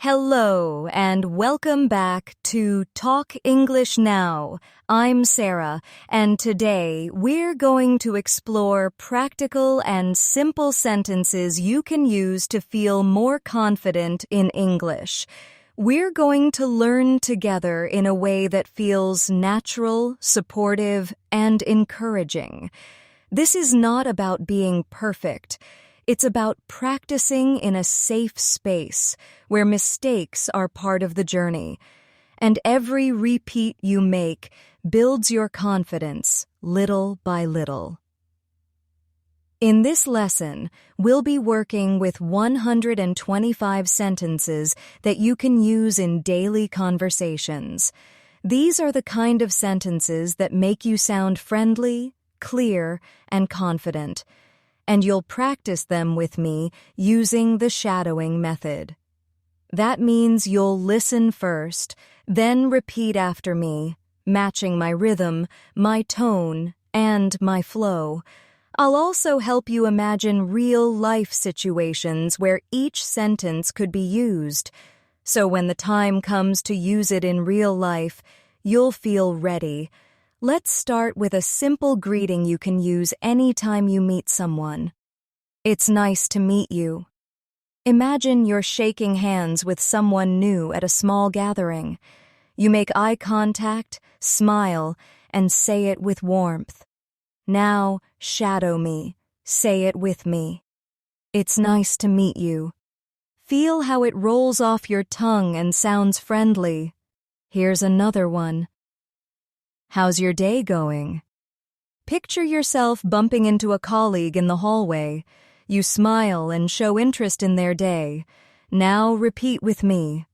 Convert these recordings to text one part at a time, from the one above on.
Hello, and welcome back to Talk English Now. I'm Sarah, and today we're going to explore practical and simple sentences you can use to feel more confident in English. We're going to learn together in a way that feels natural, supportive, and encouraging. This is not about being perfect. It's about practicing in a safe space where mistakes are part of the journey. And every repeat you make builds your confidence little by little. In this lesson, we'll be working with 125 sentences that you can use in daily conversations. These are the kind of sentences that make you sound friendly, clear, and confident. And you'll practice them with me using the shadowing method. That means you'll listen first, then repeat after me, matching my rhythm, my tone, and my flow. I'll also help you imagine real-life situations where each sentence could be used. So when the time comes to use it in real life, you'll feel ready. Let's start with a simple greeting you can use anytime you meet someone. It's nice to meet you. Imagine you're shaking hands with someone new at a small gathering. You make eye contact, smile, and say it with warmth. Now, shadow me. Say it with me. It's nice to meet you. Feel how it rolls off your tongue and sounds friendly. Here's another one. How's your day going? Picture yourself bumping into a colleague in the hallway. You smile and show interest in their day. Now repeat with me.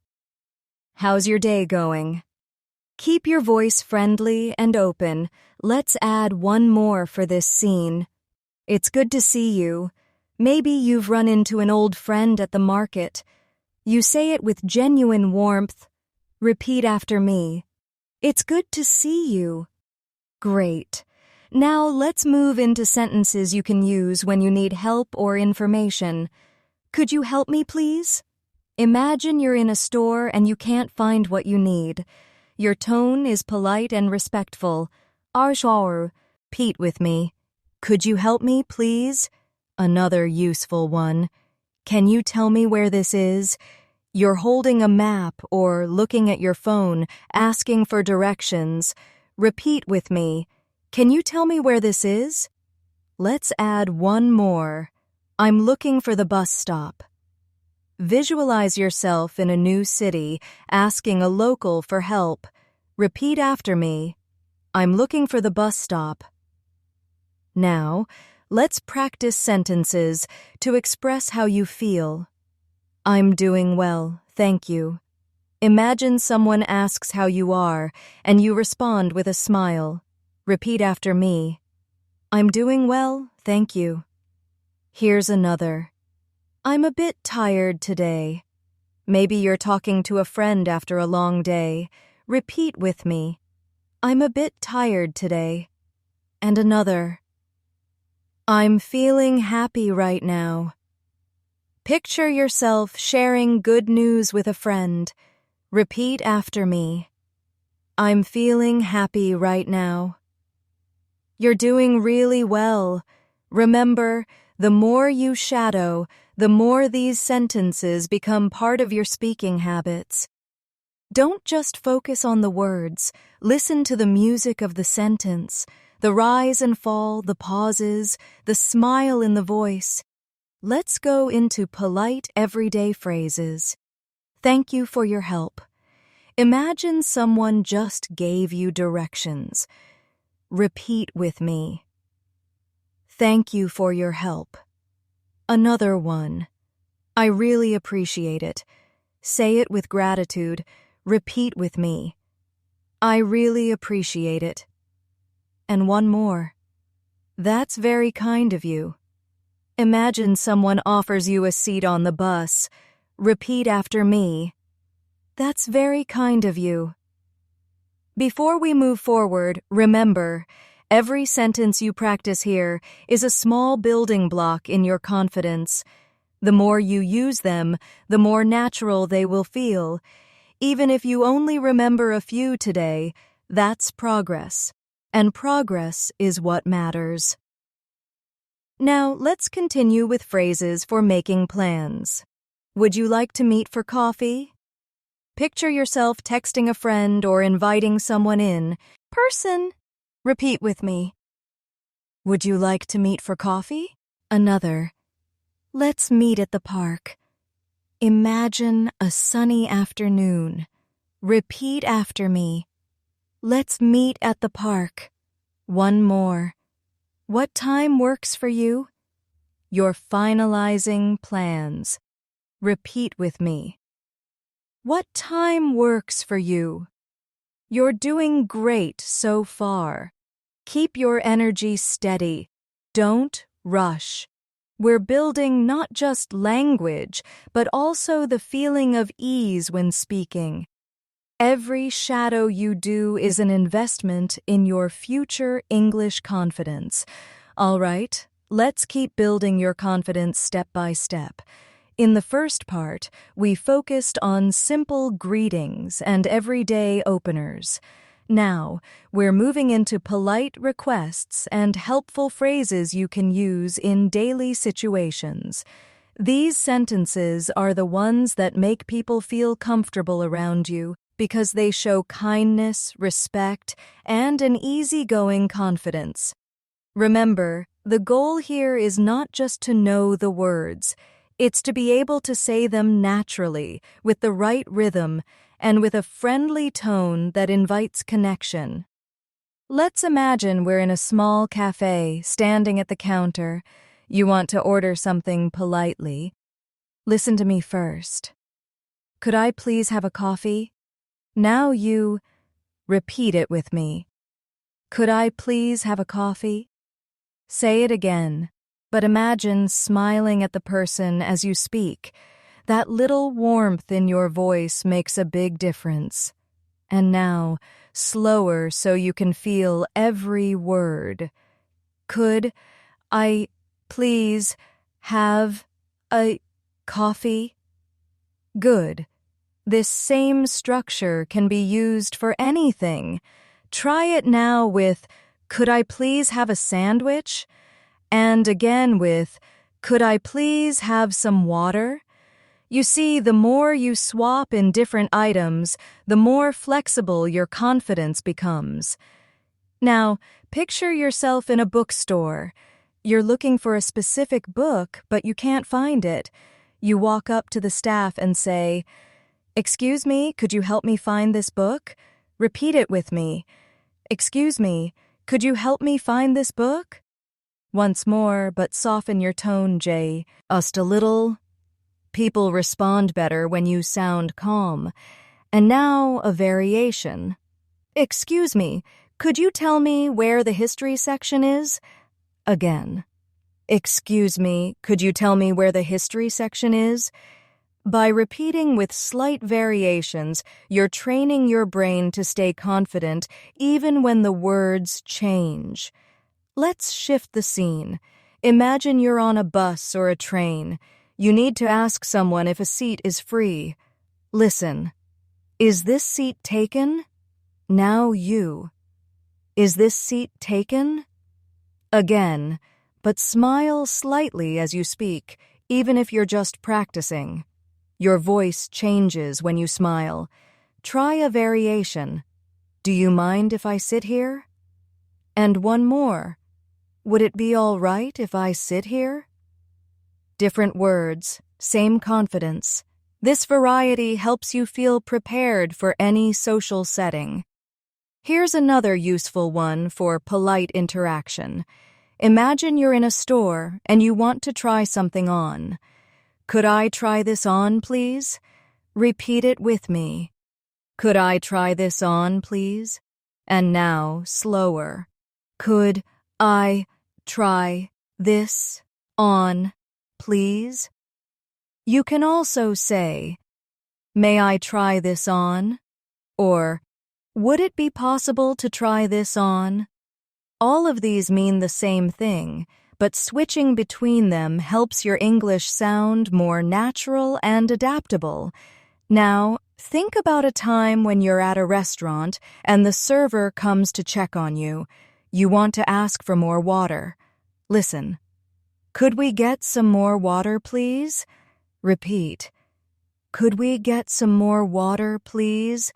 How's your day going? Keep your voice friendly and open. Let's add one more for this scene. It's good to see you. Maybe you've run into an old friend at the market. You say it with genuine warmth. Repeat after me. It's good to see you. Great. Now let's move into sentences you can use when you need help or information. Could you help me, please? Imagine you're in a store and you can't find what you need. Your tone is polite and respectful. Repeat with me. Could you help me, please? Another useful one. Can you tell me where this is? You're holding a map or looking at your phone, asking for directions. Repeat with me. Can you tell me where this is? Let's add one more. I'm looking for the bus stop. Visualize yourself in a new city, asking a local for help. Repeat after me. I'm looking for the bus stop. Now, let's practice sentences to express how you feel. I'm doing well, thank you. Imagine someone asks how you are, and you respond with a smile. Repeat after me. I'm doing well, thank you. Here's another. I'm a bit tired today. Maybe you're talking to a friend after a long day. Repeat with me. I'm a bit tired today. And another. I'm feeling happy right now. Picture yourself sharing good news with a friend. Repeat after me. I'm feeling happy right now. You're doing really well. Remember, the more you shadow, the more these sentences become part of your speaking habits. Don't just focus on the words. Listen to the music of the sentence, the rise and fall, the pauses, the smile in the voice. Let's go into polite, everyday phrases. Thank you for your help. Imagine someone just gave you directions. Repeat with me. Thank you for your help. Another one. I really appreciate it. Say it with gratitude. Repeat with me. I really appreciate it. And one more. That's very kind of you. Imagine someone offers you a seat on the bus. Repeat after me. That's very kind of you. Before we move forward, remember, every sentence you practice here is a small building block in your confidence. The more you use them, the more natural they will feel. Even if you only remember a few today, that's progress. And progress is what matters. Now, let's continue with phrases for making plans. Would you like to meet for coffee? Picture yourself texting a friend or inviting someone in. Person. Repeat with me. Would you like to meet for coffee? Another. Let's meet at the park. Imagine a sunny afternoon. Repeat after me. Let's meet at the park. One more. What time works for you? You're finalizing plans. Repeat with me. What time works for you? You're doing great so far. Keep your energy steady. Don't rush. We're building not just language, but also the feeling of ease when speaking. Every shadow you do is an investment in your future English confidence. All right, let's keep building your confidence step by step. In the first part, we focused on simple greetings and everyday openers. Now, we're moving into polite requests and helpful phrases you can use in daily situations. These sentences are the ones that make people feel comfortable around you because they show kindness, respect, and an easygoing confidence. Remember, the goal here is not just to know the words. It's to be able to say them naturally, with the right rhythm, and with a friendly tone that invites connection. Let's imagine we're in a small cafe, standing at the counter. You want to order something politely. Listen to me first. Could I please have a coffee? Now you repeat it with me. Could I please have a coffee? Say it again, but imagine smiling at the person as you speak. That little warmth in your voice makes a big difference. And now, slower so you can feel every word. Could I please have a coffee? Good. This same structure can be used for anything. Try it now with, could I please have a sandwich? And again with, could I please have some water? You see, the more you swap in different items, the more flexible your confidence becomes. Now, picture yourself in a bookstore. You're looking for a specific book, but you can't find it. You walk up to the staff and say, "Excuse me, could you help me find this book?" Repeat it with me. "Excuse me, could you help me find this book?" Once more, but soften your tone, Jay. Just a little. People respond better when you sound calm. And now a variation. "Excuse me, could you tell me where the history section is?" Again. "Excuse me, could you tell me where the history section is?" By repeating with slight variations, you're training your brain to stay confident even when the words change. Let's shift the scene. Imagine you're on a bus or a train. You need to ask someone if a seat is free. Listen. Is this seat taken? Now you. Is this seat taken? Again, but smile slightly as you speak, even if you're just practicing. Your voice changes when you smile. Try a variation. Do you mind if I sit here? And one more. Would it be all right if I sit here? Different words, same confidence. This variety helps you feel prepared for any social setting. Here's another useful one for polite interaction. Imagine you're in a store and you want to try something on. Could I try this on, please? Repeat it with me. Could I try this on, please? And now, slower. Could I try this on, please? You can also say, may I try this on? Or, would it be possible to try this on? All of these mean the same thing, but switching between them helps your English sound more natural and adaptable. Now, think about a time when you're at a restaurant and the server comes to check on you. You want to ask for more water. Listen. Could we get some more water, please? Repeat. Could we get some more water, please?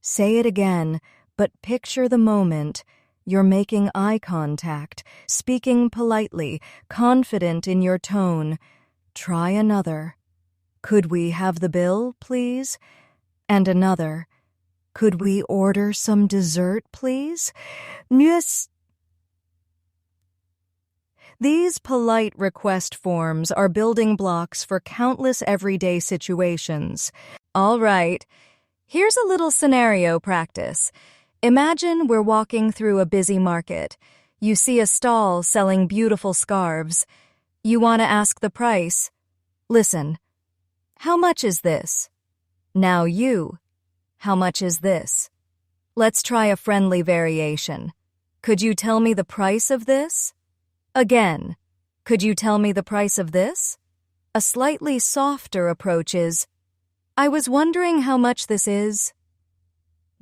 Say it again, but picture the moment. You're making eye contact, speaking politely, confident in your tone. Try another. Could we have the bill, please? And another. Could we order some dessert, please? Yes. These polite request forms are building blocks for countless everyday situations. All right, here's a little scenario practice. Imagine we're walking through a busy market. You see a stall selling beautiful scarves. You want to ask the price. Listen. How much is this? Now you. How much is this? Let's try a friendly variation. Could you tell me the price of this? Again. Could you tell me the price of this? A slightly softer approach is, I was wondering how much this is.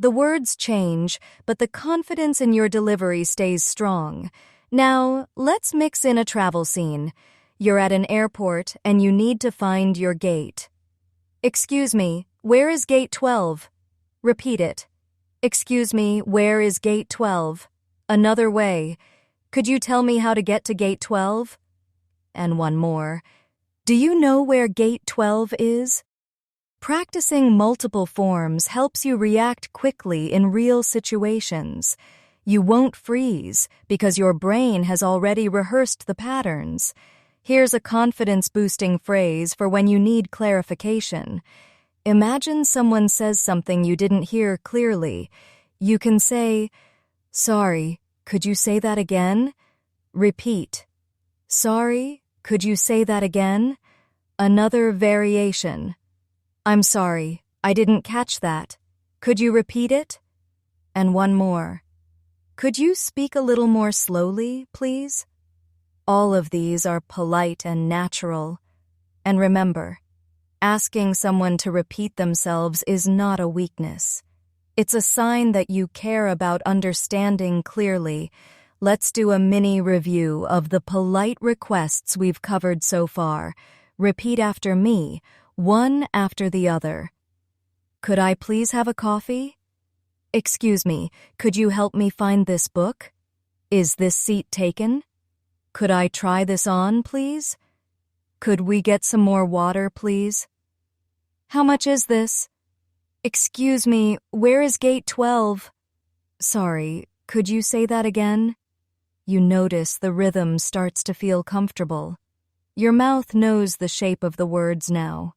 The words change, but the confidence in your delivery stays strong. Now, let's mix in a travel scene. You're at an airport and you need to find your gate. Excuse me, where is gate 12? Repeat it. Excuse me, where is gate 12? Another way. Could you tell me how to get to gate 12? And one more. Do you know where gate 12 is? Practicing multiple forms helps you react quickly in real situations. You won't freeze because your brain has already rehearsed the patterns. Here's a confidence-boosting phrase for when you need clarification. Imagine someone says something you didn't hear clearly. You can say, Sorry, could you say that again? Repeat. Sorry, could you say that again? Another variation. I'm sorry, I didn't catch that. Could you repeat it? And one more. Could you speak a little more slowly, please? All of these are polite and natural. And remember, asking someone to repeat themselves is not a weakness. It's a sign that you care about understanding clearly. Let's do a mini review of the polite requests we've covered so far. Repeat after me, one after the other. Could I please have a coffee? Excuse me, could you help me find this book? Is this seat taken? Could I try this on, please? Could we get some more water, please? How much is this? Excuse me, where is gate 12? Sorry, could you say that again? You notice the rhythm starts to feel comfortable. Your mouth knows the shape of the words now.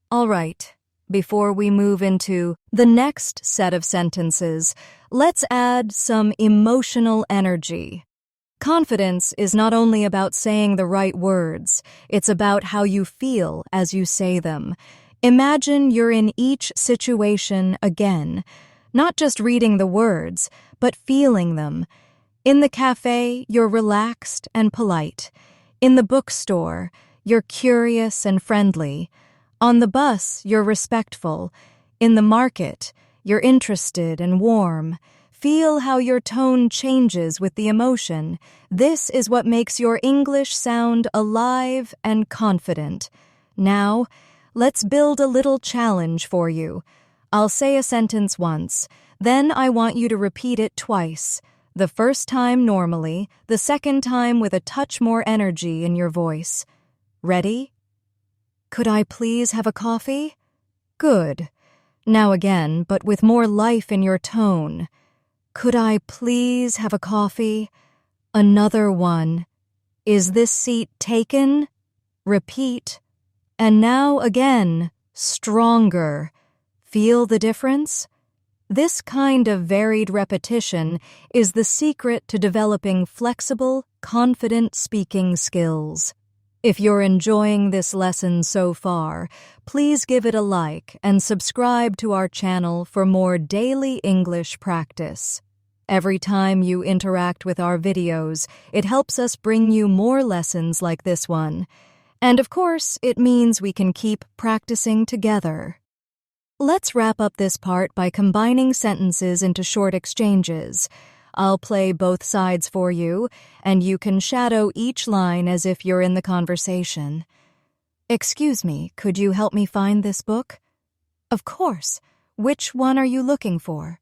All right, before we move into the next set of sentences, let's add some emotional energy. Confidence is not only about saying the right words, it's about how you feel as you say them. Imagine you're in each situation again, not just reading the words, but feeling them. In the cafe, you're relaxed and polite. In the bookstore, you're curious and friendly. On the bus, you're respectful. In the market, you're interested and warm. Feel how your tone changes with the emotion. This is what makes your English sound alive and confident. Now, let's build a little challenge for you. I'll say a sentence once, then I want you to repeat it twice. The first time normally, the second time with a touch more energy in your voice. Ready? Could I please have a coffee? Good. Now again, but with more life in your tone. Could I please have a coffee? Another one. Is this seat taken? Repeat. And now again, stronger. Feel the difference? This kind of varied repetition is the secret to developing flexible, confident speaking skills. If you're enjoying this lesson so far, please give it a like and subscribe to our channel for more daily English practice. Every time you interact with our videos, it helps us bring you more lessons like this one. And of course, it means we can keep practicing together. Let's wrap up this part by combining sentences into short exchanges. I'll play both sides for you, and you can shadow each line as if you're in the conversation. Excuse me, could you help me find this book? Of course. Which one are you looking for?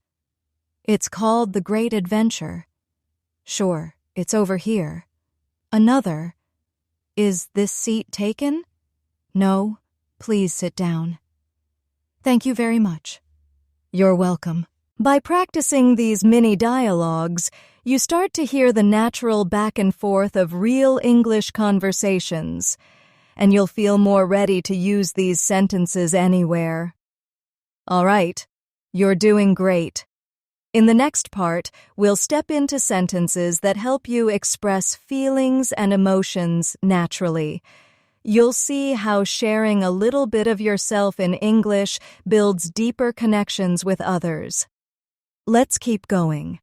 It's called The Great Adventure. Sure, it's over here. Another. Is this seat taken? No, please sit down. Thank you very much. You're welcome. By practicing these mini dialogues, you start to hear the natural back and forth of real English conversations, and you'll feel more ready to use these sentences anywhere. All right, you're doing great. In the next part, we'll step into sentences that help you express feelings and emotions naturally. You'll see how sharing a little bit of yourself in English builds deeper connections with others. Let's keep going.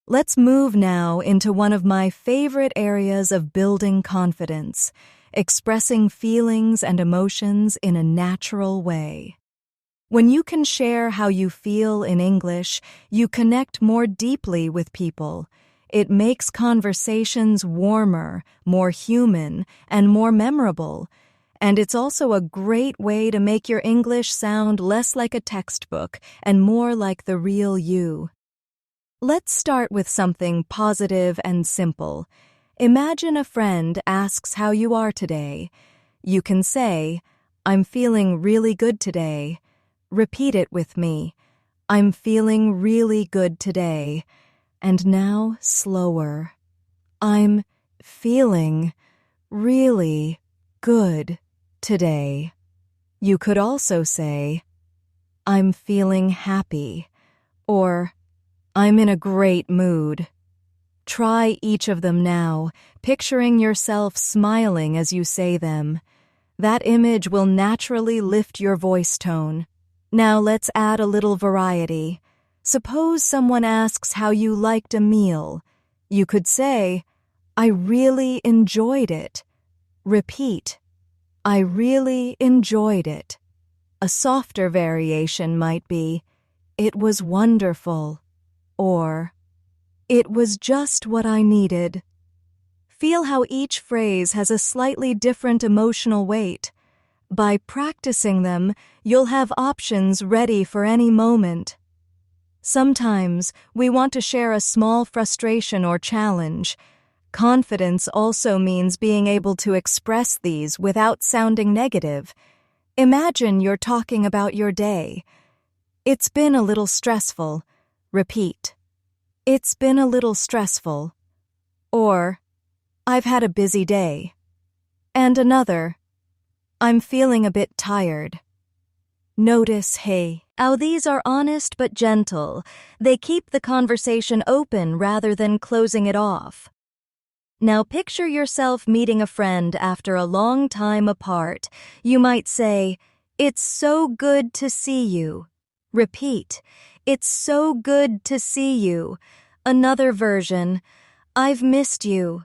Let's move now into one of my favorite areas of building confidence, expressing feelings and emotions in a natural way. When you can share how you feel in English, you connect more deeply with people. It makes conversations warmer, more human, and more memorable. And it's also a great way to make your English sound less like a textbook and more like the real you. Let's start with something positive and simple. Imagine a friend asks how you are today. You can say, "I'm feeling really good today." Repeat it with me. "I'm feeling really good today." And now slower. "I'm feeling really good today." You could also say, "I'm feeling happy," or "I'm in a great mood." Try each of them now, picturing yourself smiling as you say them. That image will naturally lift your voice tone. Now let's add a little variety. Suppose someone asks how you liked a meal. You could say, "I really enjoyed it." Repeat, "I really enjoyed it." A softer variation might be, "It was wonderful," or "It was just what I needed." Feel how each phrase has a slightly different emotional weight. By practicing them, you'll have options ready for any moment. Sometimes we want to share a small frustration or challenge. Confidence also means being able to express these without sounding negative. Imagine you're talking about your day. "It's been a little stressful." Repeat, "It's been a little stressful." Or, "I've had a busy day." And another, "I'm feeling a bit tired." Notice, how these are honest but gentle. They keep the conversation open rather than closing it off. Now picture yourself meeting a friend after a long time apart. You might say, "It's so good to see you." Repeat, "It's so good to see you." Another version, "I've missed you."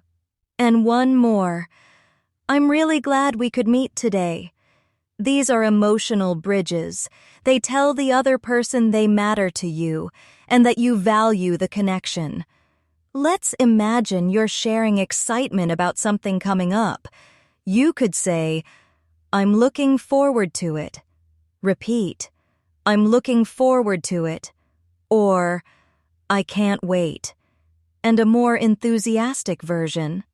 And one more, "I'm really glad we could meet today." These are emotional bridges. They tell the other person they matter to you and that you value the connection. Let's imagine you're sharing excitement about something coming up. You could say, "I'm looking forward to it." Repeat, "I'm looking forward to it." Or, "I can't wait." And a more enthusiastic version,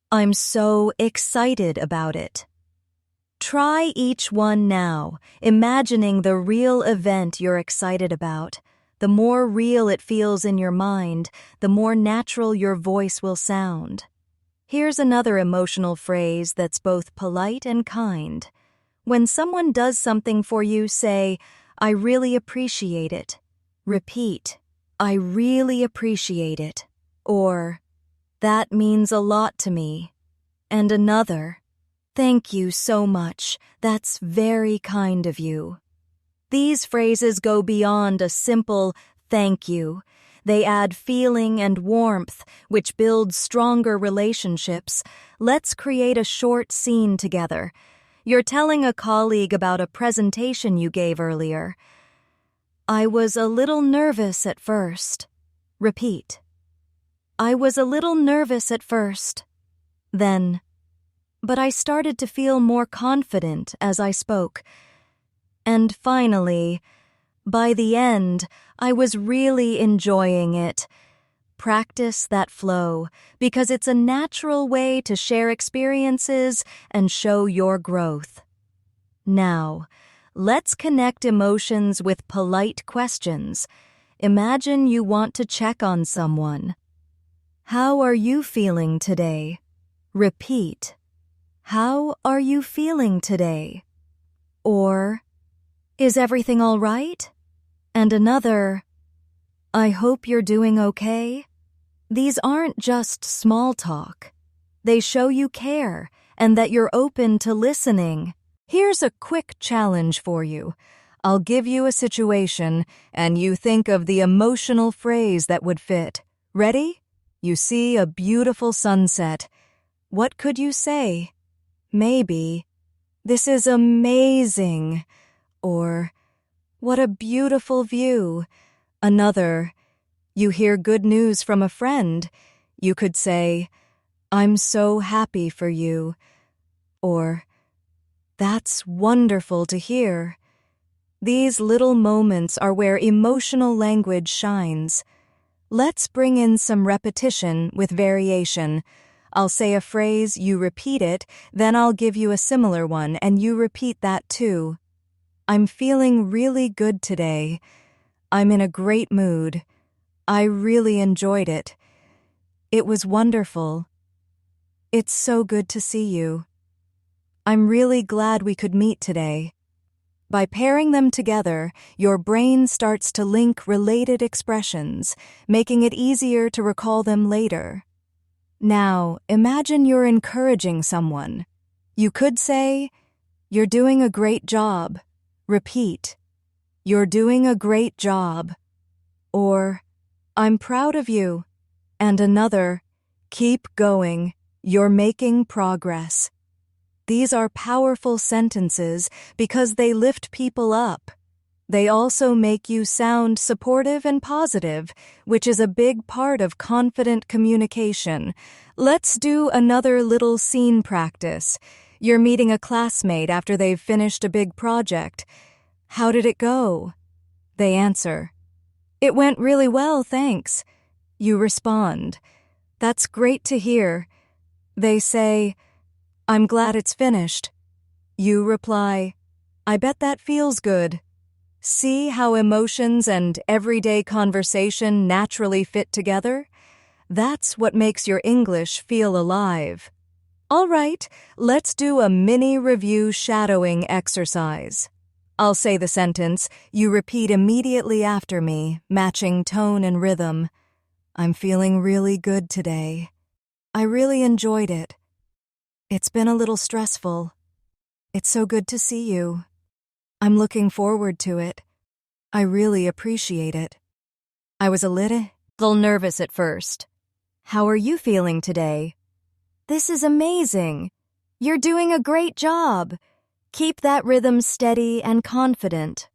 "I'm so excited about it." Try each one now, imagining the real event you're excited about. The more real it feels in your mind, the more natural your voice will sound. Here's another emotional phrase that's both polite and kind. When someone does something for you, say, "I really appreciate it." Repeat, "I really appreciate it." Or, "That means a lot to me." And another, "Thank you so much. That's very kind of you." These phrases go beyond a simple thank you. They add feeling and warmth, which builds stronger relationships. Let's create a short scene together. You're telling a colleague about a presentation you gave earlier. I was a little nervous at first. Repeat. I was a little nervous at first. Then, but I started to feel more confident as I spoke. And finally, by the end, I was really enjoying it. Practice that flow, because it's a natural way to share experiences and show your growth. Now, let's connect emotions with polite questions. Imagine you want to check on someone. How are you feeling today? Repeat. How are you feeling today? Or, is everything all right? And another, I hope you're doing okay. These aren't just small talk. They show you care and that you're open to listening. Here's a quick challenge for you. I'll give you a situation and you think of the emotional phrase that would fit. Ready? You see a beautiful sunset. What could you say? Maybe, this is amazing. Or, what a beautiful view. Another, you hear good news from a friend. You could say, I'm so happy for you. Or, that's wonderful to hear. These little moments are where emotional language shines. Let's bring in some repetition with variation. I'll say a phrase, you repeat it, then I'll give you a similar one and you repeat that too. I'm feeling really good today. I'm in a great mood. I really enjoyed it. It was wonderful. It's so good to see you. I'm really glad we could meet today. By pairing them together, your brain starts to link related expressions, making it easier to recall them later. Now, imagine you're encouraging someone. You could say, you're doing a great job. Repeat, you're doing a great job. Or, I'm proud of you. And another, keep going. You're making progress. These are powerful sentences because they lift people up. They also make you sound supportive and positive, which is a big part of confident communication. Let's do another little scene practice. You're meeting a classmate after they've finished a big project. How did it go? They answer, it went really well, thanks. You respond, that's great to hear. They say, I'm glad it's finished. You reply, I bet that feels good. See how emotions and everyday conversation naturally fit together? That's what makes your English feel alive. All right, let's do a mini review shadowing exercise. I'll say the sentence, you repeat immediately after me, matching tone and rhythm. I'm feeling really good today. I really enjoyed it. It's been a little stressful. It's so good to see you. I'm looking forward to it. I really appreciate it. I was a little nervous at first. How are you feeling today? This is amazing. You're doing a great job. Keep that rhythm steady and confident.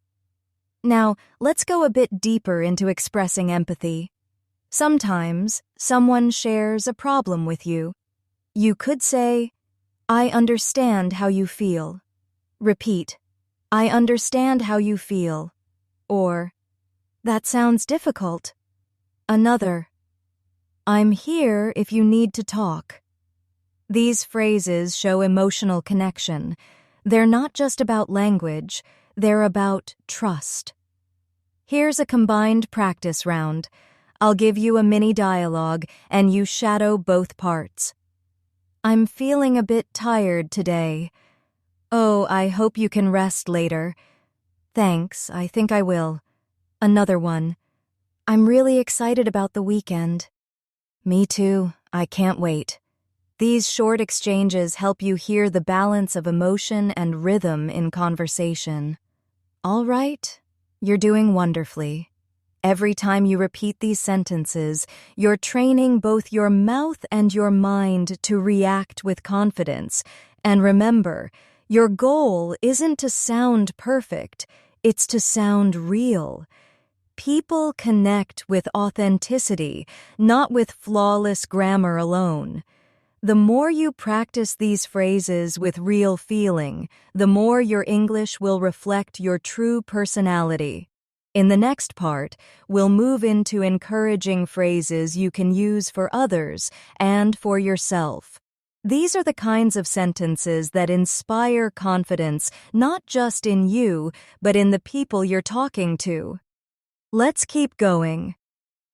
Now, let's go a bit deeper into expressing empathy. Sometimes, someone shares a problem with you. You could say, I understand how you feel. Repeat, I understand how you feel. Or, that sounds difficult. Another, I'm here if you need to talk. These phrases show emotional connection. They're not just about language, they're about trust. Here's a combined practice round. I'll give you a mini dialogue and you shadow both parts. I'm feeling a bit tired today. Oh, I hope you can rest later. Thanks, I think I will. Another one. I'm really excited about the weekend. Me too, I can't wait. These short exchanges help you hear the balance of emotion and rhythm in conversation. All right, you're doing wonderfully. Every time you repeat these sentences, you're training both your mouth and your mind to react with confidence. And remember, your goal isn't to sound perfect, it's to sound real. People connect with authenticity, not with flawless grammar alone. The more you practice these phrases with real feeling, the more your English will reflect your true personality. In the next part, we'll move into encouraging phrases you can use for others and for yourself. These are the kinds of sentences that inspire confidence not just in you, but in the people you're talking to. Let's keep going.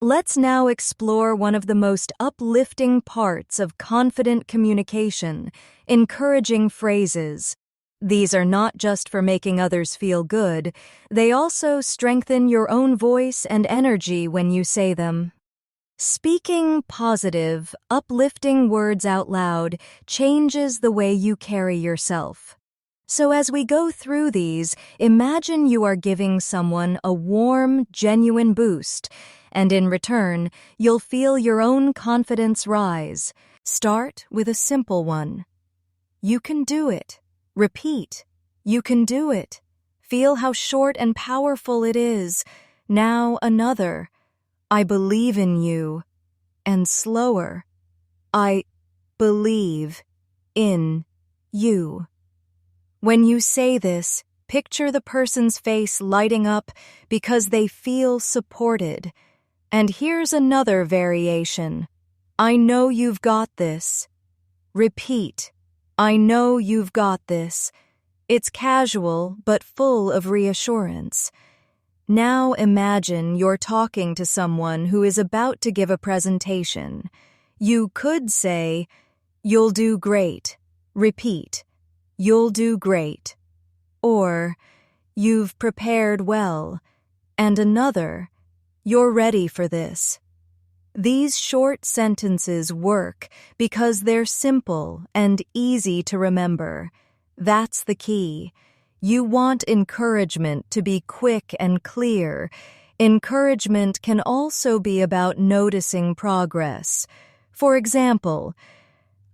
Let's now explore one of the most uplifting parts of confident communication, encouraging phrases. These are not just for making others feel good, they also strengthen your own voice and energy when you say them. Speaking positive, uplifting words out loud changes the way you carry yourself. So as we go through these, imagine you are giving someone a warm, genuine boost, and in return, you'll feel your own confidence rise. Start with a simple one. You can do it. Repeat. You can do it. Feel how short and powerful it is. Now another. I believe in you. And slower. I believe in you. When you say this, picture the person's face lighting up because they feel supported. And here's another variation. I know you've got this. Repeat. I know you've got this. It's casual but full of reassurance. Now imagine you're talking to someone who is about to give a presentation. You could say, "You'll do great." Repeat. "You'll do great." Or, "You've prepared well." And another, "You're ready for this." These short sentences work because they're simple and easy to remember. That's the key. You want encouragement to be quick and clear. Encouragement can also be about noticing progress. For example,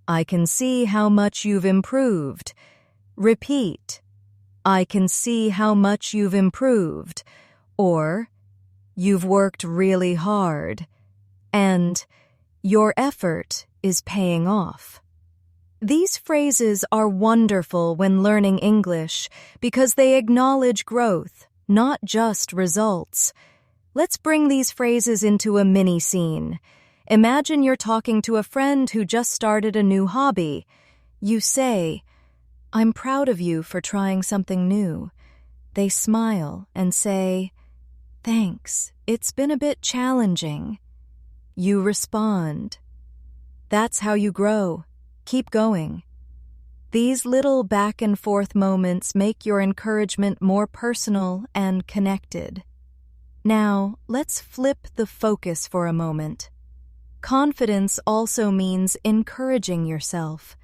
I can see how much you've improved. Repeat. I can see how much you've improved. Or, you've worked really hard. And, your effort is paying off. These phrases are wonderful when learning English because they acknowledge growth, not just results. Let's bring these phrases into a mini scene. Imagine you're talking to a friend who just started a new hobby. You say, "I'm proud of you for trying something new." They smile and say, "Thanks, it's been a bit challenging." You respond, "That's how you grow. Keep going." These little back and forth moments make your encouragement more personal and connected. Now, let's flip the focus for a moment. Confidence also means encouraging yourself.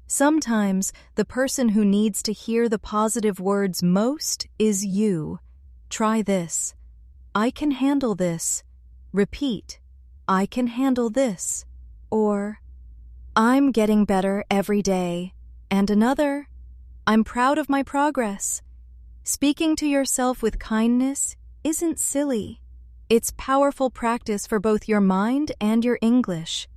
Sometimes the person who needs to hear the positive words most is you. Try this. I can handle this. Repeat. I can handle this. Or, I'm getting better every day. And another, I'm proud of my progress. Speaking to yourself with kindness isn't silly. It's powerful practice for both your mind and your English.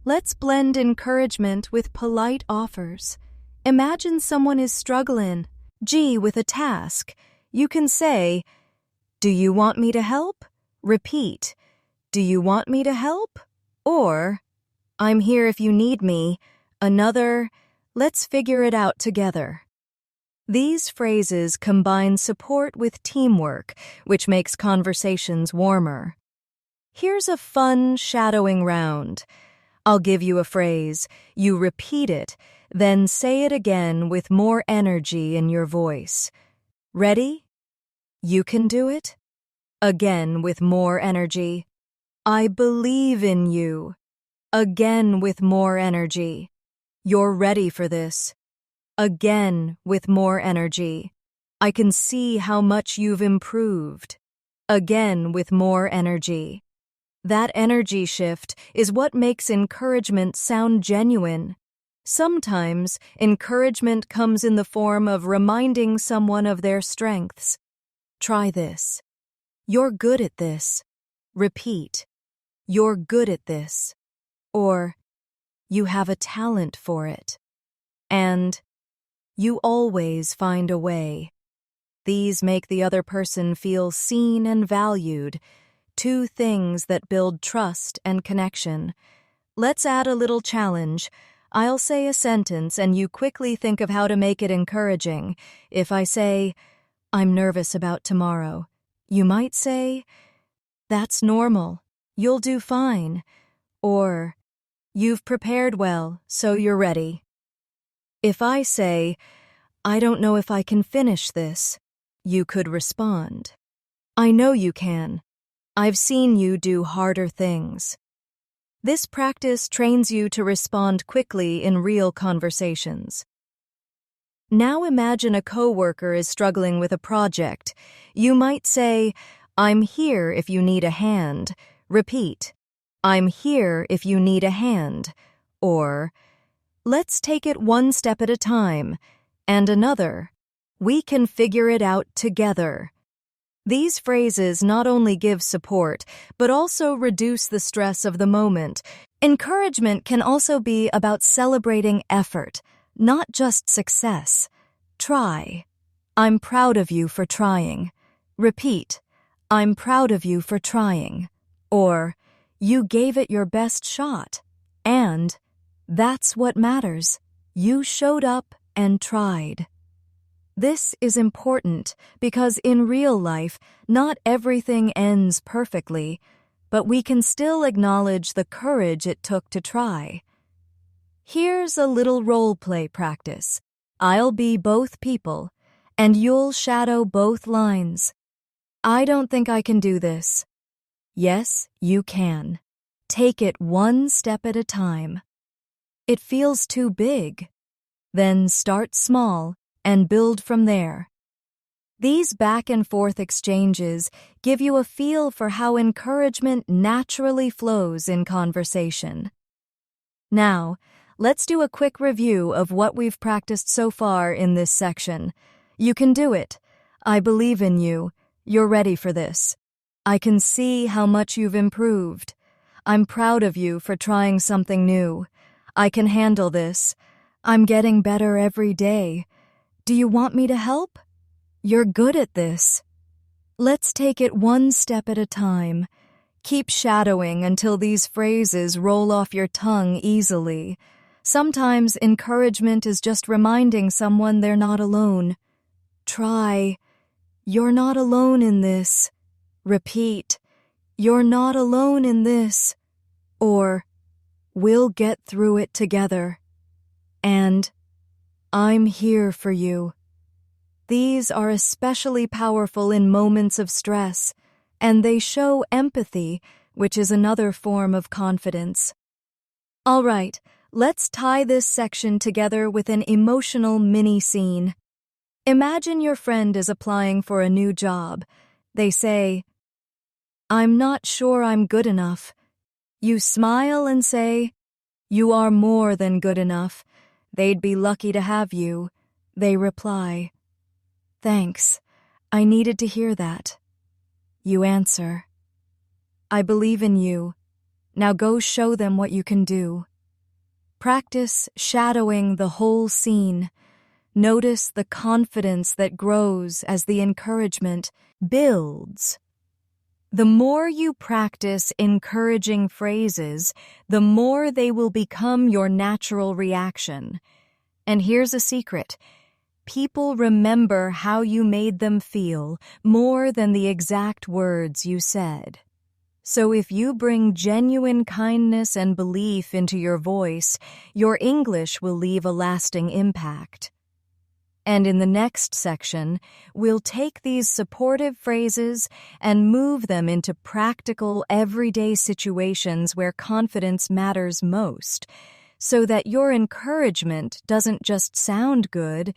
Let's blend encouragement with polite offers. Imagine someone is struggling, with a task. You can say, "Do you want me to help?" Repeat, "Do you want me to help?" Or, "I'm here if you need me." Another, "Let's figure it out together." These phrases combine support with teamwork, which makes conversations warmer. Here's a fun shadowing round. I'll give you a phrase, you repeat it, then say it again with more energy in your voice. Ready? You can do it? Again with more energy. I believe in you. Again with more energy. You're ready for this. Again with more energy. I can see how much you've improved. again with more energy. That energy shift is what makes encouragement sound genuine. Sometimes, encouragement comes in the form of reminding someone of their strengths. Try this. You're good at this. Repeat. You're good at this. Or, you have a talent for it. And, you always find a way. These make the other person feel seen and valued, two things that build trust and connection. Let's add a little challenge. I'll say a sentence and you quickly think of how to make it encouraging. If I say, I'm nervous about tomorrow, you might say, that's normal. You'll do fine. Or, you've prepared well, so you're ready. If I say, I don't know if I can finish this, you could respond, I know you can. I've seen you do harder things. This practice trains you to respond quickly in real conversations. Now imagine a coworker is struggling with a project. You might say, I'm here if you need a hand. Repeat, I'm here if you need a hand. Or, let's take it one step at a time. And another, we can figure it out together. These phrases not only give support, but also reduce the stress of the moment. Encouragement can also be about celebrating effort, not just success. Try. I'm proud of you for trying. Repeat. I'm proud of you for trying. Or, you gave it your best shot. And, that's what matters. You showed up and tried. This is important because in real life, not everything ends perfectly, but we can still acknowledge the courage it took to try. Here's a little role-play practice. I'll be both people, and you'll shadow both lines. I don't think I can do this. Yes, you can. Take it one step at a time. It feels too big. Then start small and build from there. These back-and-forth exchanges give you a feel for how encouragement naturally flows in conversation. Now, let's do a quick review of what we've practiced so far in this section. You can do it. I believe in you. You're ready for this. I can see how much you've improved. I'm proud of you for trying something new. I can handle this. I'm getting better every day. Do you want me to help? You're good at this. Let's take it one step at a time. Keep shadowing until these phrases roll off your tongue easily. Sometimes encouragement is just reminding someone they're not alone. Try, you're not alone in this. Repeat, you're not alone in this. Or, we'll get through it together. And, I'm here for you. These are especially powerful in moments of stress, and they show empathy, which is another form of confidence. All right, let's tie this section together with an emotional mini-scene. Imagine your friend is applying for a new job. They say, I'm not sure I'm good enough. You smile and say, you are more than good enough. They'd be lucky to have you. They reply, thanks. I needed to hear that. You answer, I believe in you. Now go show them what you can do. Practice shadowing the whole scene. Notice the confidence that grows as the encouragement builds. The more you practice encouraging phrases, the more they will become your natural reaction. And here's a secret. People remember how you made them feel more than the exact words you said. So if you bring genuine kindness and belief into your voice, your English will leave a lasting impact. And in the next section, we'll take these supportive phrases and move them into practical, everyday situations where confidence matters most, so that your encouragement doesn't just sound good,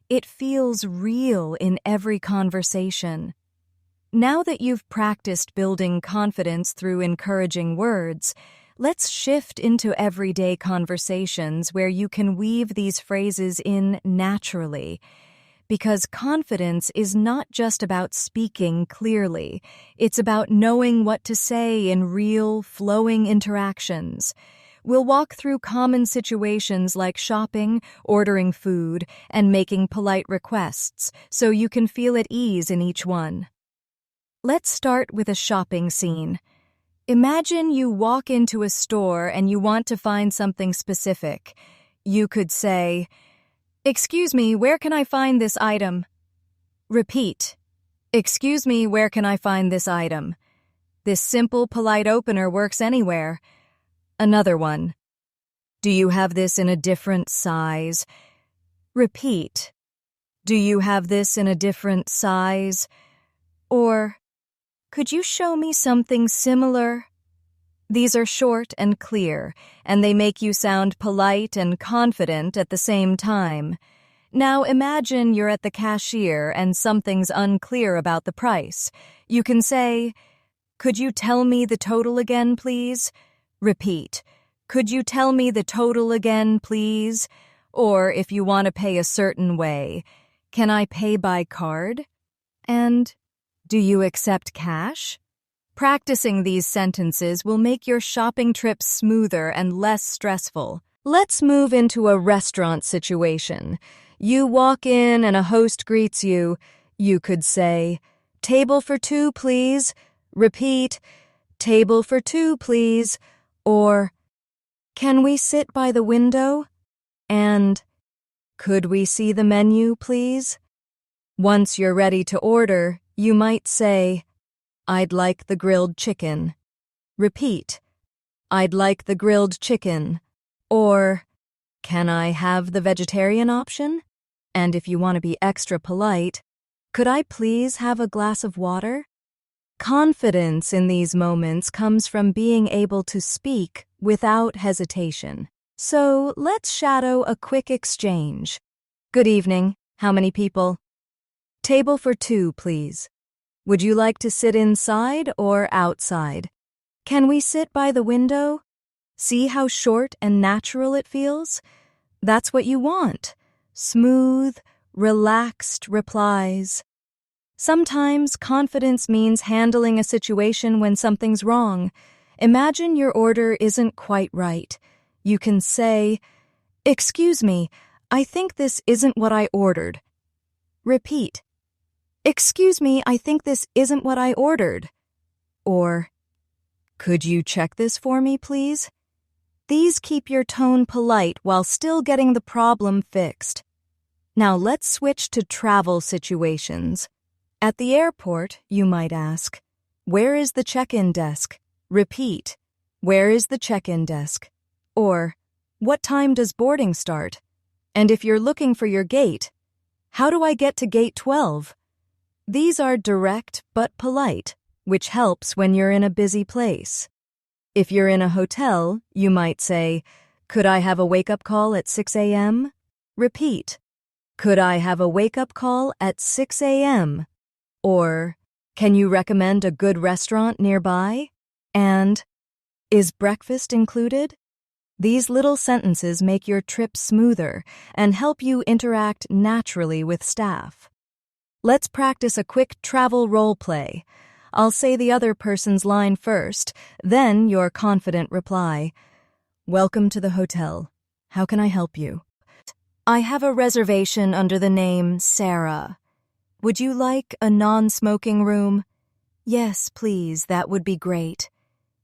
it feels real in every conversation. Now that you've practiced building confidence through encouraging words, let's shift into everyday conversations where you can weave these phrases in naturally. Because confidence is not just about speaking clearly, it's about knowing what to say in real, flowing interactions. We'll walk through common situations like shopping, ordering food, and making polite requests, so you can feel at ease in each one. Let's start with a shopping scene. Imagine you walk into a store and you want to find something specific. You could say, "Excuse me, where can I find this item?" Repeat, "Excuse me, where can I find this item?" This simple, polite opener works anywhere. Another one. "Do you have this in a different size?" Repeat, "Do you have this in a different size?" Or, "Could you show me something similar?" These are short and clear, and they make you sound polite and confident at the same time. Now imagine you're at the cashier and something's unclear about the price. You can say, "Could you tell me the total again, please?" Repeat, "Could you tell me the total again, please?" Or if you want to pay a certain way, "Can I pay by card?" And, "Do you accept cash?" Practicing these sentences will make your shopping trips smoother and less stressful. Let's move into a restaurant situation. You walk in and a host greets you. You could say, "Table for two, please." Repeat, "Table for two, please." Or, "Can we sit by the window?" And, "Could we see the menu, please?" Once you're ready to order, you might say, "I'd like the grilled chicken." Repeat, "I'd like the grilled chicken." Or, "Can I have the vegetarian option?" And if you want to be extra polite, "Could I please have a glass of water?" Confidence in these moments comes from being able to speak without hesitation. So let's shadow a quick exchange. "Good evening. How many people?" "Table for two, please." "Would you like to sit inside or outside?" "Can we sit by the window?" See how short and natural it feels? That's what you want. Smooth, relaxed replies. Sometimes confidence means handling a situation when something's wrong. Imagine your order isn't quite right. You can say, "Excuse me, I think this isn't what I ordered." Repeat, "Excuse me, I think this isn't what I ordered." Or, "Could you check this for me, please?" These keep your tone polite while still getting the problem fixed. Now let's switch to travel situations. At the airport, you might ask, "Where is the check-in desk?" Repeat, "Where is the check-in desk?" Or, "What time does boarding start?" And if you're looking for your gate, "How do I get to gate 12?" These are direct but polite, which helps when you're in a busy place. If you're in a hotel, you might say, "Could I have a wake-up call at 6 a.m.?" Repeat, "Could I have a wake-up call at 6 a.m.?" Or, "Can you recommend a good restaurant nearby?" And, "Is breakfast included?" These little sentences make your trip smoother and help you interact naturally with staff. Let's practice a quick travel role play. I'll say the other person's line first, then your confident reply. "Welcome to the hotel. How can I help you?" "I have a reservation under the name Sarah. Would you like a non-smoking room?" "Yes, please, that would be great."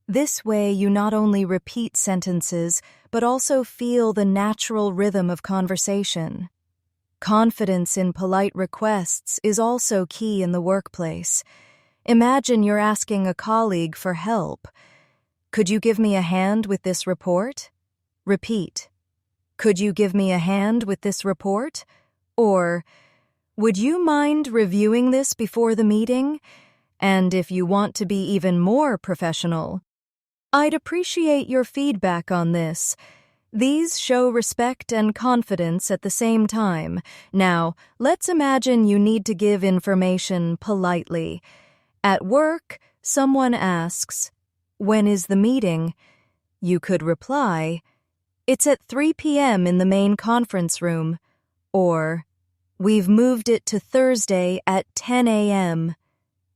This way you not only repeat sentences, but also feel the natural rhythm of conversation. Confidence in polite requests is also key in the workplace. Imagine you're asking a colleague for help. "Could you give me a hand with this report?" Repeat, "Could you give me a hand with this report?" Or, "Would you mind reviewing this before the meeting?" And if you want to be even more professional, "I'd appreciate your feedback on this." These show respect and confidence at the same time. Now, let's imagine you need to give information politely. At work, someone asks, "When is the meeting?" You could reply, "It's at 3 p.m. in the main conference room," or, "We've moved it to Thursday at 10 a.m."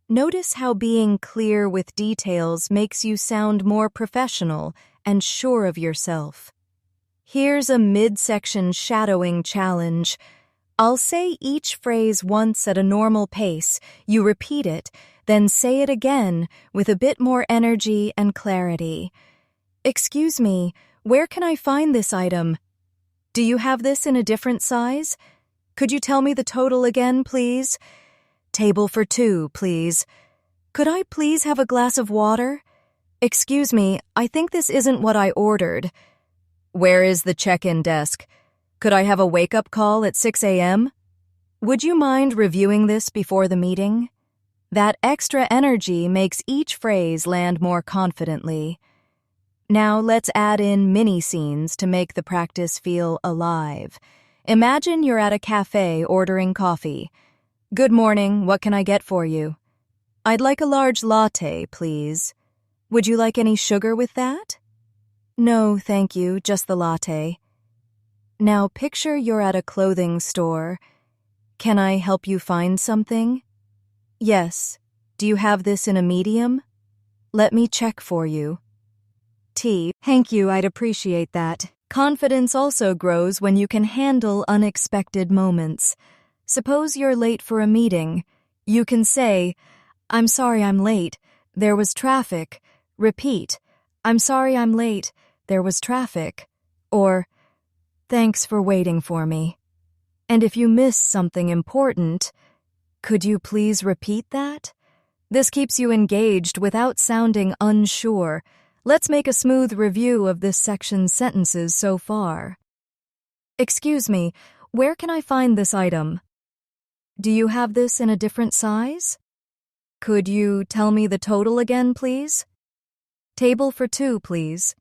Notice how being clear with details makes you sound more professional and sure of yourself. Here's a midsection shadowing challenge. I'll say each phrase once at a normal pace. You repeat it, then say it again with a bit more energy and clarity. "Excuse me, where can I find this item? Do you have this in a different size? Could you tell me the total again, please? Table for 2, please. Could I please have a glass of water? Excuse me, I think this isn't what I ordered. Where is the check-in desk? Could I have a wake-up call at 6 a.m.? Would you mind reviewing this before the meeting?" That extra energy makes each phrase land more confidently. Now let's add in mini-scenes to make the practice feel alive. Imagine you're at a cafe ordering coffee. "Good morning, what can I get for you?" "I'd like a large latte, please. Would you like any sugar with that?" "No, thank you, just the latte." Now picture you're at a clothing store. "Can I help you find something?" "Yes. Do you have this in a medium?" "Let me check for you." Thank you, I'd appreciate that. Confidence also grows when you can handle unexpected moments. Suppose you're late for a meeting. You can say, "I'm sorry I'm late. There was traffic." Repeat, "I'm sorry I'm late. There was traffic." Or, "Thanks for waiting for me." And if you miss something important, "Could you please repeat that?" This keeps you engaged without sounding unsure. Let's make a smooth review of this section's sentences so far. "Excuse me, where can I find this item? Do you have this in a different size? Could you tell me the total again, please? Table for 2, please.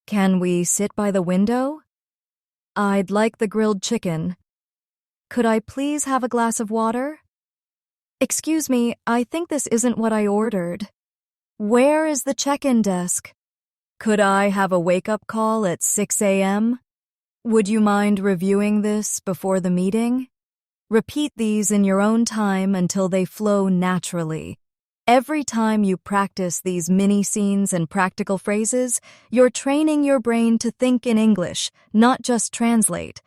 Can we sit by the window? I'd like the grilled chicken. Could I please have a glass of water? Excuse me, I think this isn't what I ordered. Where is the check-in desk? Could I have a wake-up call at 6 a.m.? Would you mind reviewing this before the meeting?" Repeat these in your own time until they flow naturally. Every time you practice these mini-scenes and practical phrases, you're training your brain to think in English, not just translate.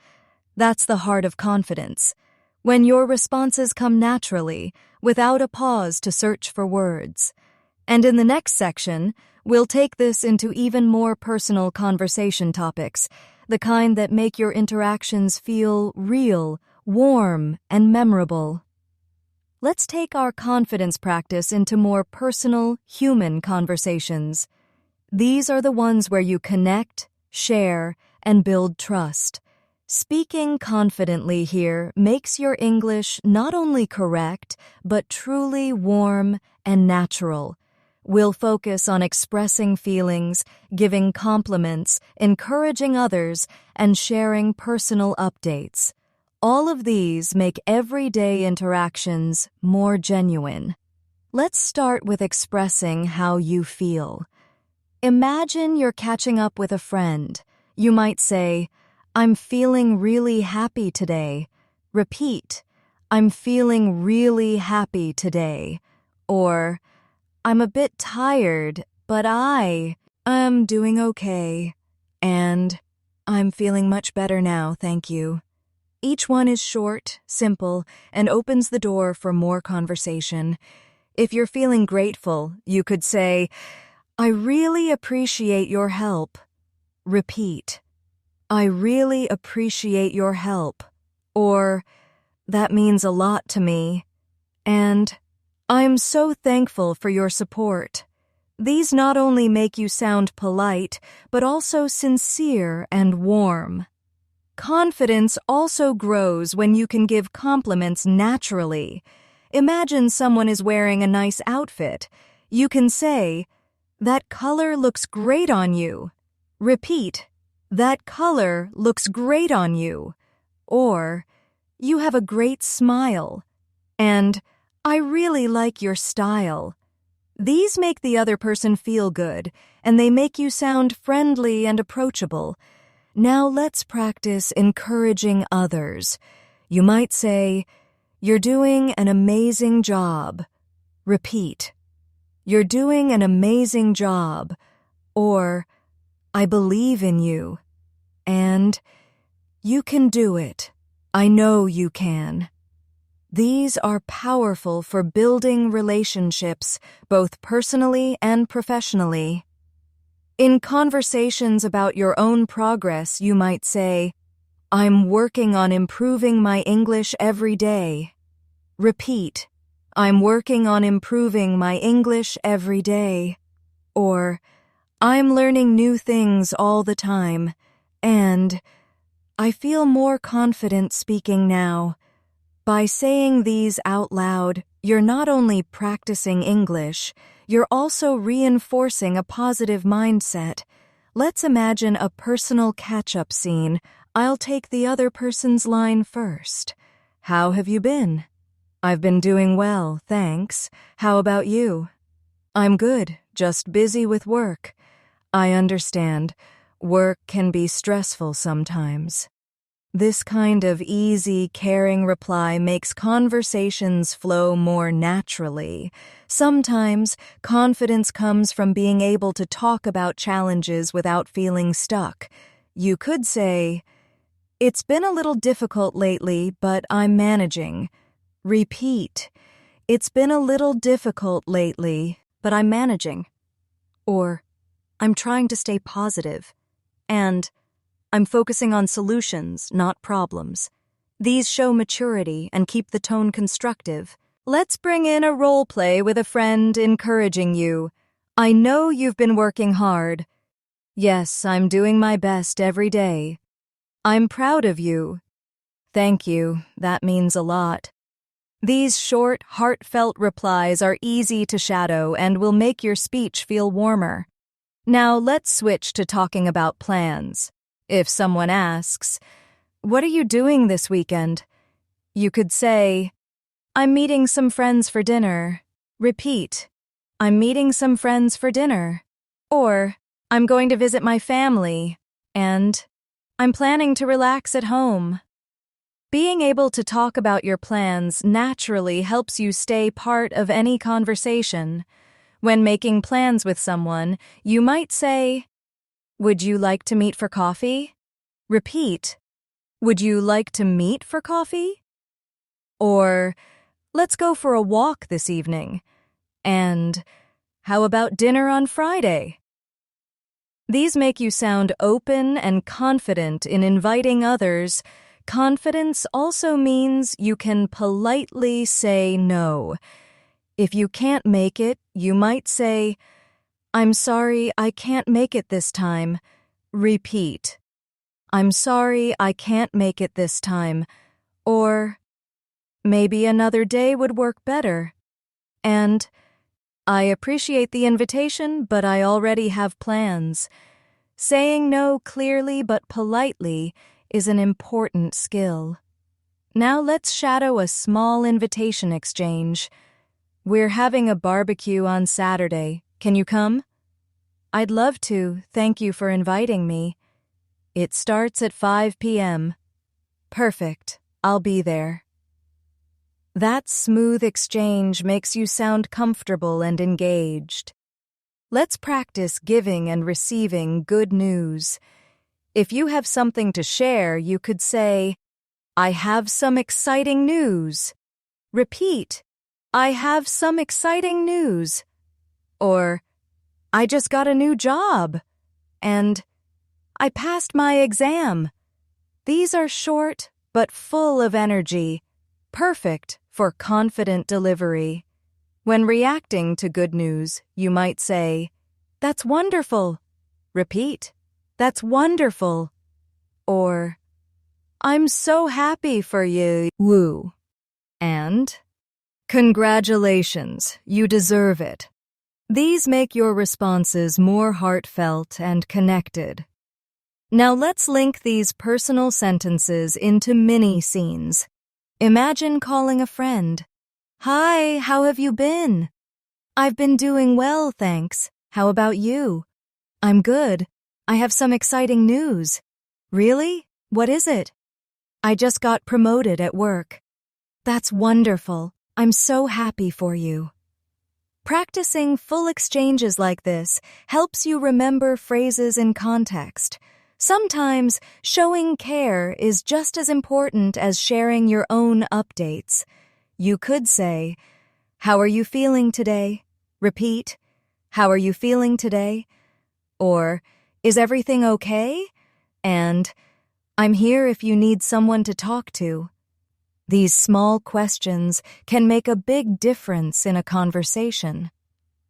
That's the heart of confidence. When your responses come naturally, without a pause to search for words. And in the next section, we'll take this into even more personal conversation topics, the kind that make your interactions feel real, warm, and memorable. Let's take our confidence practice into more personal, human conversations. These are the ones where you connect, share, and build trust. Speaking confidently here makes your English not only correct, but truly warm and natural. We'll focus on expressing feelings, giving compliments, encouraging others, and sharing personal updates. All of these make everyday interactions more genuine. Let's start with expressing how you feel. Imagine you're catching up with a friend. You might say, "I'm feeling really happy today." Repeat, "I'm feeling really happy today." Or, "I'm a bit tired, but I'm doing okay." And, "I'm feeling much better now, thank you." Each one is short, simple, and opens the door for more conversation. If you're feeling grateful, you could say, "I really appreciate your help." Repeat, "I really appreciate your help." Or, "That means a lot to me." And, "I'm so thankful for your support." These not only make you sound polite, but also sincere and warm. Confidence also grows when you can give compliments naturally. Imagine someone is wearing a nice outfit. You can say, "That color looks great on you." Repeat, "That color looks great on you." Or, "You have a great smile." And, I really like your style. These make the other person feel good, and they make you sound friendly and approachable. Now let's practice encouraging others. You might say, "You're doing an amazing job." Repeat, "You're doing an amazing job." Or, "I believe in you." And, "You can do it. I know you can." These are powerful for building relationships, both personally and professionally. In conversations about your own progress, you might say, "I'm working on improving my English every day." Repeat, "I'm working on improving my English every day." Or, "I'm learning new things all the time." And, "I feel more confident speaking now." By saying these out loud, you're not only practicing English, you're also reinforcing a positive mindset. Let's imagine a personal catch-up scene. I'll take the other person's line first. "How have you been?" "I've been doing well, thanks. How about you?" "I'm good, just busy with work." "I understand. Work can be stressful sometimes." This kind of easy, caring reply makes conversations flow more naturally. Sometimes, confidence comes from being able to talk about challenges without feeling stuck. You could say, "It's been a little difficult lately, but I'm managing." Repeat, "It's been a little difficult lately, but I'm managing." Or, "I'm trying to stay positive." And, "I'm focusing on solutions, not problems." These show maturity and keep the tone constructive. Let's bring in a role play with a friend encouraging you. "I know you've been working hard." "Yes, I'm doing my best every day." "I'm proud of you." "Thank you, that means a lot." These short, heartfelt replies are easy to shadow and will make your speech feel warmer. Now let's switch to talking about plans. If someone asks, "What are you doing this weekend?" you could say, "I'm meeting some friends for dinner." Repeat, "I'm meeting some friends for dinner." Or, "I'm going to visit my family." And, "I'm planning to relax at home." Being able to talk about your plans naturally helps you stay part of any conversation. When making plans with someone, you might say, "Would you like to meet for coffee?" Repeat, "Would you like to meet for coffee?" Or, "Let's go for a walk this evening." And, "How about dinner on Friday?" These make you sound open and confident in inviting others. Confidence also means you can politely say no. If you can't make it, you might say, "I'm sorry, I can't make it this time." Repeat, "I'm sorry, I can't make it this time." Or, "Maybe another day would work better." And, "I appreciate the invitation, but I already have plans." Saying no clearly but politely is an important skill. Now let's shadow a small invitation exchange. "We're having a barbecue on Saturday. Can you come?" "I'd love to, thank you for inviting me." "It starts at 5 p.m. "Perfect, I'll be there." That smooth exchange makes you sound comfortable and engaged. Let's practice giving and receiving good news. If you have something to share, you could say, "I have some exciting news." Repeat, "I have some exciting news." Or, "I just got a new job." And, "I passed my exam." These are short but full of energy, perfect for confident delivery. When reacting to good news, you might say, "That's wonderful." Repeat, "That's wonderful." Or, "I'm so happy for you." Woo. And, "Congratulations, you deserve it." These make your responses more heartfelt and connected. Now let's link these personal sentences into mini scenes. Imagine calling a friend. Hi, how have you been? I've been doing well, thanks. How about you? I'm good. I have some exciting news. Really? What is it? I just got promoted at work. That's wonderful. I'm so happy for you. Practicing full exchanges like this helps you remember phrases in context. Sometimes showing care is just as important as sharing your own updates. You could say, "How are you feeling today?" Repeat, "How are you feeling today?" Or, "Is everything okay?" And, "I'm here if you need someone to talk to." These small questions can make a big difference in a conversation.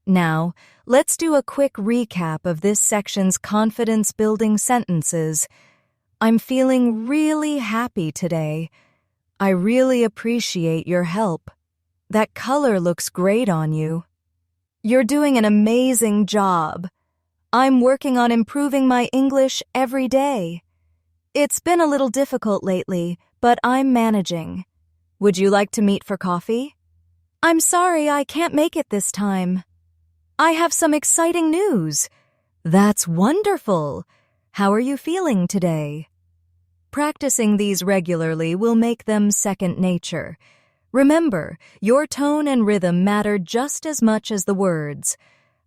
Now, let's do a quick recap of this section's confidence-building sentences. I'm feeling really happy today. I really appreciate your help. That color looks great on you. You're doing an amazing job. I'm working on improving my English every day. It's been a little difficult lately, but I'm managing. Would you like to meet for coffee? I'm sorry I can't make it this time. I have some exciting news. That's wonderful. How are you feeling today? Practicing these regularly will make them second nature. Remember, your tone and rhythm matter just as much as the words.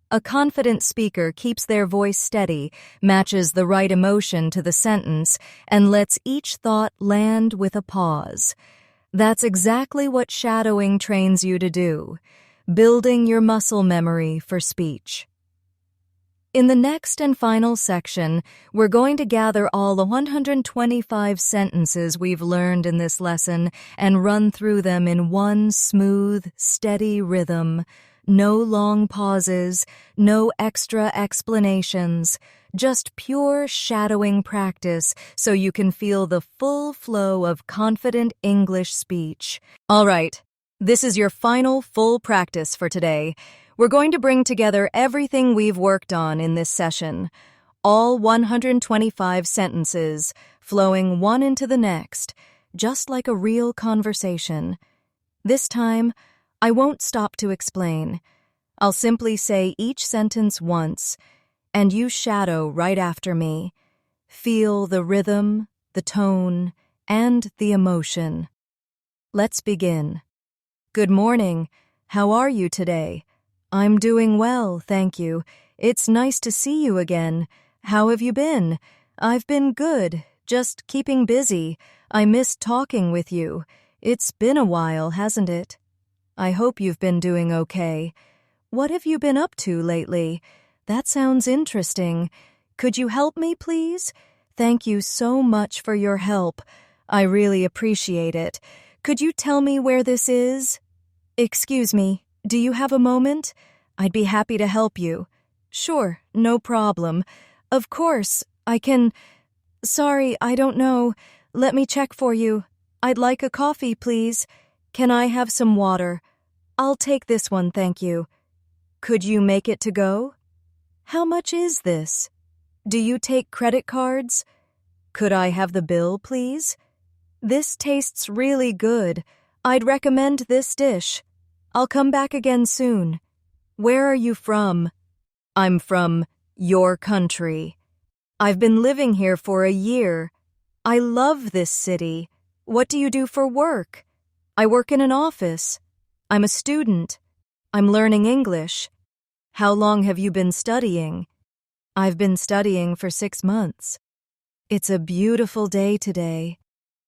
A confident speaker keeps their voice steady, matches the right emotion to the sentence, and lets each thought land with a pause. That's exactly what shadowing trains you to do, building your muscle memory for speech. In the next and final section, we're going to gather all the 125 sentences we've learned in this lesson and run through them in one smooth, steady rhythm. No long pauses, no extra explanations, just pure shadowing practice so you can feel the full flow of confident English speech. All right, this is your final full practice for today. We're going to bring together everything we've worked on in this session, all 125 sentences, flowing one into the next, just like a real conversation. This time, I won't stop to explain. I'll simply say each sentence once, and you shadow right after me. Feel the rhythm, the tone, and the emotion. Let's begin. Good morning. How are you today? I'm doing well, thank you. It's nice to see you again. How have you been? I've been good, just keeping busy. I missed talking with you. It's been a while, hasn't it? I hope you've been doing okay. What have you been up to lately? That sounds interesting. Could you help me, please? Thank you so much for your help. I really appreciate it. Could you tell me where this is? Excuse me, do you have a moment? I'd be happy to help you. Sure, no problem. Of course, I can... Sorry, I don't know. Let me check for you. I'd like a coffee, please. Can I have some water? I'll take this one, thank you. Could you make it to go? How much is this? Do you take credit cards? Could I have the bill, please? This tastes really good. I'd recommend this dish. I'll come back again soon. Where are you from? I'm from your country. I've been living here for a year. I love this city. What do you do for work? I work in an office. I'm a student. I'm learning English. How long have you been studying? I've been studying for 6 months. It's a beautiful day today.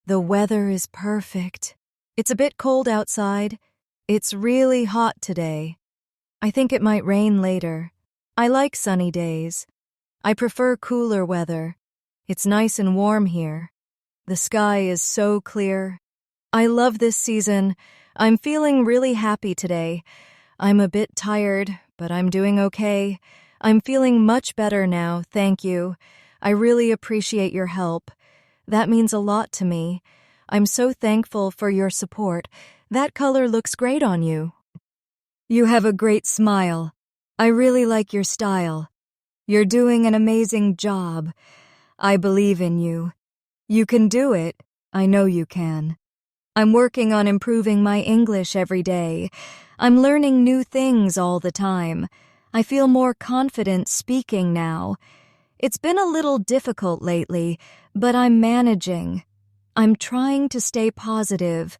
The weather is perfect. It's a bit cold outside. It's really hot today. I think it might rain later. I like sunny days. I prefer cooler weather. It's nice and warm here. The sky is so clear. I love this season. I'm feeling really happy today. I'm a bit tired, but I'm doing okay. I'm feeling much better now, thank you. I really appreciate your help. That means a lot to me. I'm so thankful for your support. That color looks great on you. You have a great smile. I really like your style. You're doing an amazing job. I believe in you. You can do it. I know you can. I'm working on improving my English every day. I'm learning new things all the time. I feel more confident speaking now. It's been a little difficult lately, but I'm managing. I'm trying to stay positive.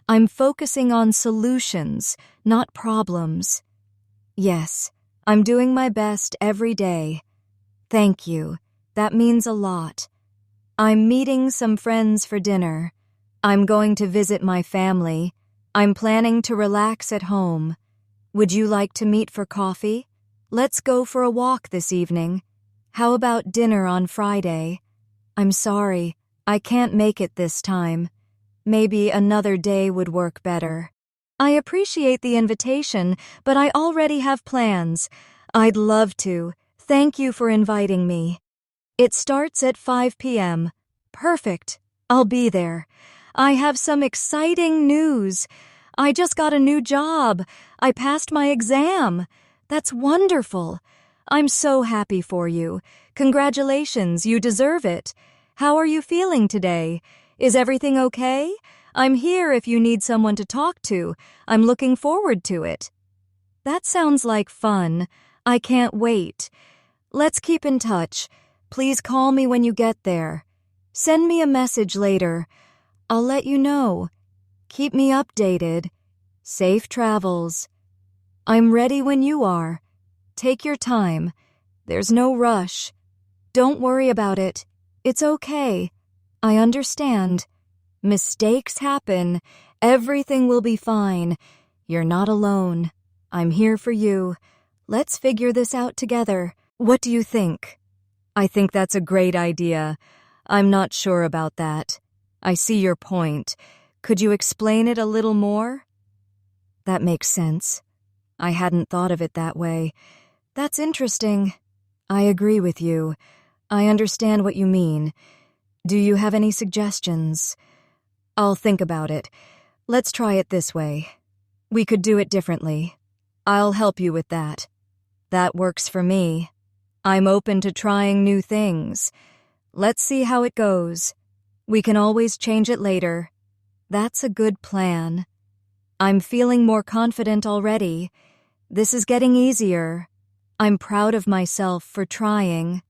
I'm focusing on solutions, not problems. Yes, I'm doing my best every day. Thank you. That means a lot. I'm meeting some friends for dinner. I'm going to visit my family. I'm planning to relax at home. Would you like to meet for coffee? Let's go for a walk this evening. How about dinner on Friday? I'm sorry, I can't make it this time. Maybe another day would work better. I appreciate the invitation, but I already have plans. I'd love to. Thank you for inviting me. It starts at 5 p.m. Perfect. I'll be there. I have some exciting news. I just got a new job. I passed my exam. That's wonderful. I'm so happy for you. Congratulations, you deserve it. How are you feeling today? Is everything okay? I'm here if you need someone to talk to. I'm looking forward to it. That sounds like fun. I can't wait. Let's keep in touch. Please call me when you get there. Send me a message later. I'll let you know. Keep me updated. Safe travels. I'm ready when you are. Take your time. There's no rush. Don't worry about it. It's okay. I understand. Mistakes happen. Everything will be fine. You're not alone. I'm here for you. Let's figure this out together. What do you think? I think that's a great idea. I'm not sure about that. I see your point. Could you explain it a little more? That makes sense. I hadn't thought of it that way. That's interesting. I agree with you. I understand what you mean. Do you have any suggestions? I'll think about it. Let's try it this way. We could do it differently. I'll help you with that. That works for me. I'm open to trying new things. Let's see how it goes. We can always change it later. That's a good plan. I'm feeling more confident already. This is getting easier. I'm proud of myself for trying.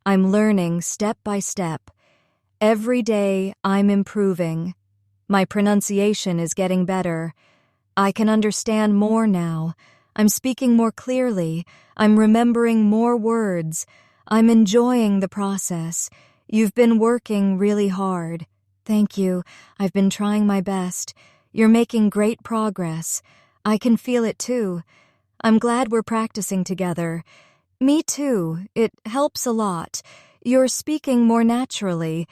I'm learning step by step. Every day I'm improving. My pronunciation is getting better. I can understand more now. I'm speaking more clearly. I'm remembering more words. I'm enjoying the process. You've been working really hard. Thank you. I've been trying my best. You're making great progress. I can feel it too. I'm glad we're practicing together. Me too. It helps a lot. You're speaking more naturally.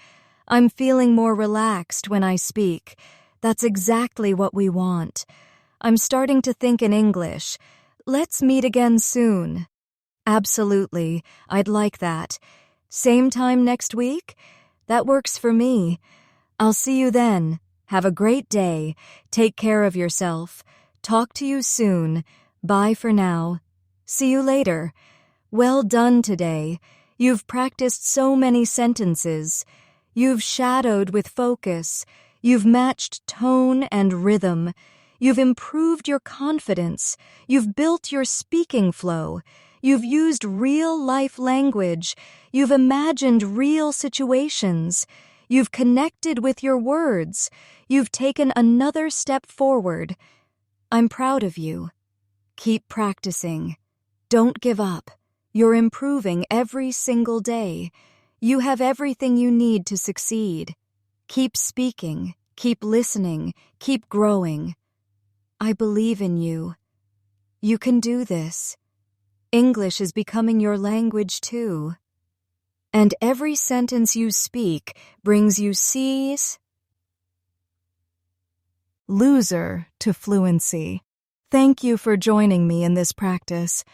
I'm feeling more relaxed when I speak. That's exactly what we want. I'm starting to think in English. Let's meet again soon. Absolutely. I'd like that. Same time next week? That works for me. I'll see you then. Have a great day. Take care of yourself. Talk to you soon. Bye for now. See you later. Well done today. You've practiced so many sentences. You've shadowed with focus. You've matched tone and rhythm. You've improved your confidence. You've built your speaking flow. You've used real-life language. You've imagined real situations. You've connected with your words. You've taken another step forward. I'm proud of you. Keep practicing. Don't give up. You're improving every single day. You have everything you need to succeed. Keep speaking. Keep listening. Keep growing. I believe in you. You can do this. English is becoming your language too. And every sentence you speak brings you C's loser to fluency. Thank you for joining me in this practice.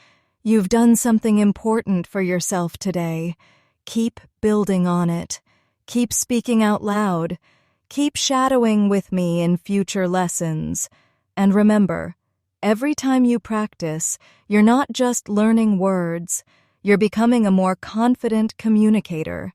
You've done something important for yourself today. Keep building on it. Keep speaking out loud. Keep shadowing with me in future lessons. And remember, every time you practice, you're not just learning words, you're becoming a more confident communicator.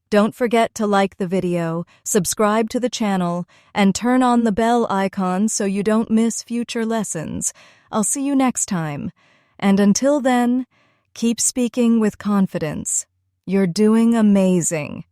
Don't forget to like the video, subscribe to the channel, and turn on the bell icon so you don't miss future lessons. I'll see you next time. And until then, keep speaking with confidence. You're doing amazing.